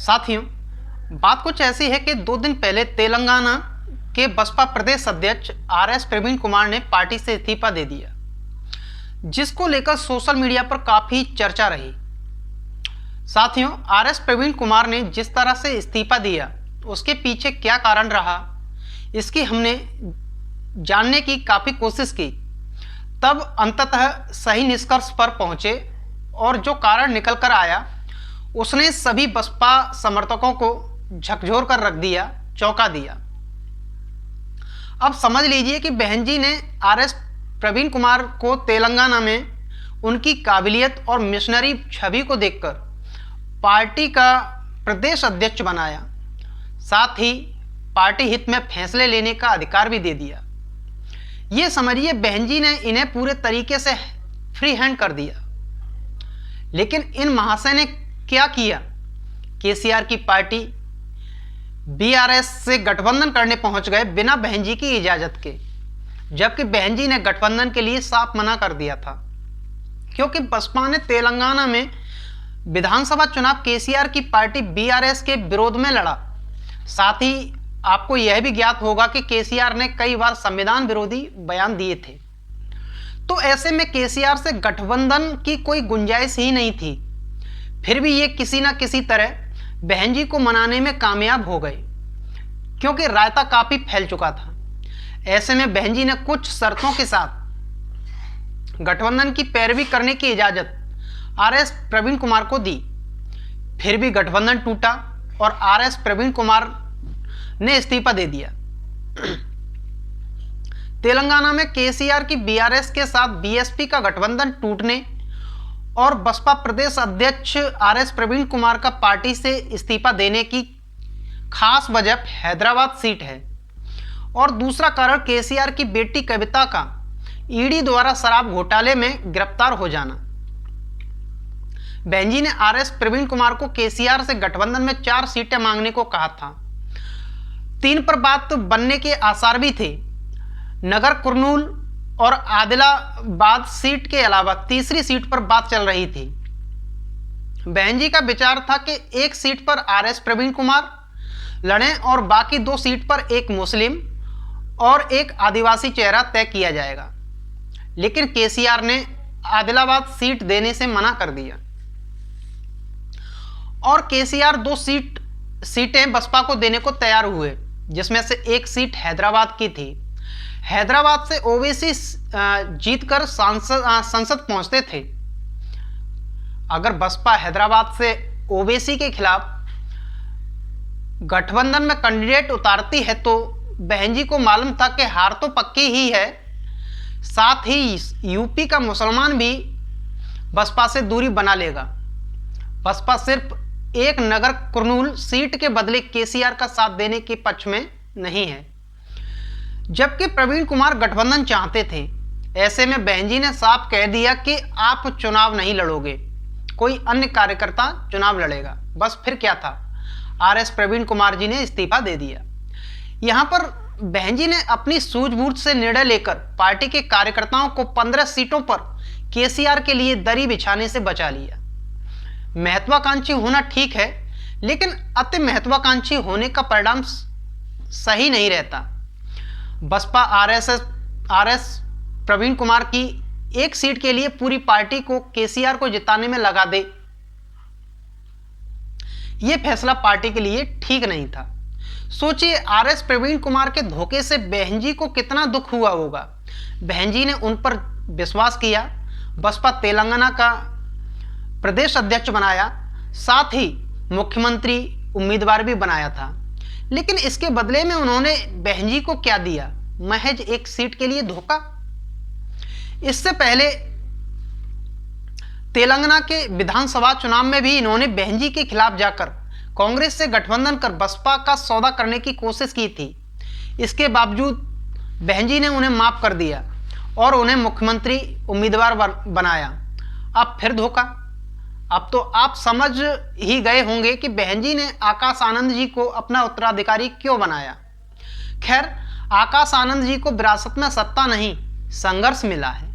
साथियों, बात कुछ ऐसी है कि 2 दिन पहले तेलंगाना के बसपा प्रदेश अध्यक्ष आरएस प्रवीण कुमार ने पार्टी से इस्तीफा दे दिया, जिसको लेकर सोशल मीडिया पर काफी चर्चा रही। साथियों, आरएस प्रवीण कुमार ने जिस तरह से इस्तीफा दिया उसके पीछे क्या कारण रहा, इसकी हमने जानने की काफी कोशिश की, तब अंततः सही निष्कर्ष पर पहुंचे और जो कारण निकल कर आया उसने सभी बसपा समर्थकों को झकझोर कर रख दिया, चौंका दिया। अब समझ लीजिए कि बहन जी ने आरएस प्रवीण कुमार को तेलंगाना में उनकी काबिलियत और मिशनरी छवि को देखकर पार्टी का प्रदेश अध्यक्ष बनाया, साथ ही पार्टी हित में फैसले लेने का अधिकार भी दे दिया। ये समझिए बहन जी ने इन्हें पूरे तरीके से फ्री हैंड कर दिया। लेकिन इन महाशय ने क्या किया? केसीआर की पार्टी बीआरएस से गठबंधन करने पहुंच गए बिना बहन जी की इजाजत के, जबकि बहन जी ने गठबंधन के लिए साफ मना कर दिया था, क्योंकि बसपा ने तेलंगाना में विधानसभा चुनाव केसीआर की पार्टी बीआरएस के विरोध में लड़ा। साथ ही आपको यह भी ज्ञात होगा कि केसीआर ने कई बार संविधान विरोधी बयान दिए थे। तो ऐसे में केसीआर से गठबंधन की कोई गुंजाइश ही नहीं थी। फिर भी ये किसी ना किसी तरह बहन जी को मनाने में कामयाब हो गए, क्योंकि रायता काफी फैल चुका था। ऐसे में बहन जी ने कुछ शर्तों के साथ गठबंधन की पैरवी करने की इजाजत आरएस प्रवीण कुमार को दी। फिर भी गठबंधन टूटा और आरएस प्रवीण कुमार ने इस्तीफा दे दिया। तेलंगाना में केसीआर की बीआरएस के साथ बीएसपी का गठबंधन टूटने और बसपा प्रदेश अध्यक्ष आरएस प्रवीण कुमार का पार्टी से इस्तीफा देने की खास वजह हैदराबाद सीट है, और दूसरा कारण केसीआर की बेटी कविता का ईडी द्वारा शराब घोटाले में गिरफ्तार हो जाना। बहन जी ने आरएस प्रवीण कुमार को केसीआर से गठबंधन में 4 सीटें मांगने को कहा था। 3 पर बात बनने के आसार भी थे। नगर कुर्नूल और आदिलाबाद सीट के अलावा तीसरी सीट पर बात चल रही थी। बहन जी का विचार था कि एक सीट पर आरएस प्रवीण कुमार लड़ें और बाकी 2 सीट पर एक मुस्लिम और एक आदिवासी चेहरा तय किया जाएगा। लेकिन केसीआर ने आदिलाबाद सीट देने से मना कर दिया और केसीआर 2 सीटें बसपा को देने को तैयार हुए, जिसमें से एक सीट हैदराबाद की थी। हैदराबाद से ओवैसी जीतकर संसद पहुंचते थे। अगर बसपा हैदराबाद से ओवैसी के खिलाफ गठबंधन में कैंडिडेट उतारती है तो बहन जी को मालूम था कि हार तो पक्की ही है, साथ ही यूपी का मुसलमान भी बसपा से दूरी बना लेगा। बसपा सिर्फ एक नगर कुर्नूल सीट के बदले केसीआर का साथ देने के पक्ष में नहीं है, जबकि प्रवीण कुमार गठबंधन चाहते थे। ऐसे में बहन जी ने साफ कह दिया कि आप चुनाव नहीं लड़ोगे, कोई अन्य कार्यकर्ता चुनाव लड़ेगा। बस फिर क्या था, आरएस प्रवीण कुमार जी ने इस्तीफा दे दिया। यहां पर बहन जी ने अपनी सूझबूझ से निर्णय लेकर पार्टी के कार्यकर्ताओं को 15 सीटों पर केसीआर के लिए दरी बिछाने से बचा लिया। महत्वाकांक्षी होना ठीक है, लेकिन अति महत्वाकांक्षी होने का परिणाम सही नहीं रहता। बसपा आरएस प्रवीण कुमार की एक सीट के लिए पूरी पार्टी को केसीआर को जिताने में लगा दे, यह फैसला पार्टी के लिए ठीक नहीं था। सोचिए, आरएस प्रवीण कुमार के धोखे से बहन जी को कितना दुख हुआ होगा। बहन जी ने उन पर विश्वास किया, बसपा तेलंगाना का प्रदेश अध्यक्ष बनाया, साथ ही मुख्यमंत्री उम्मीदवार भी बनाया था। लेकिन इसके बदले में उन्होंने बहन जी को क्या दिया? महज एक सीट के लिए धोखा। इससे पहले तेलंगाना के विधानसभा चुनाव में भी इन्होंने बहन जी के खिलाफ जाकर कांग्रेस से गठबंधन कर बसपा का सौदा करने की कोशिश की थी। इसके बावजूद बहन जी ने उन्हें माफ कर दिया और उन्हें मुख्यमंत्री उम्मीदवार बनाया। अब फिर धोखा। अब तो आप समझ ही गए होंगे कि बहन जी ने आकाश आनंद जी को अपना उत्तराधिकारी क्यों बनाया। खैर, आकाश आनंद जी को विरासत में सत्ता नहीं, संघर्ष मिला है।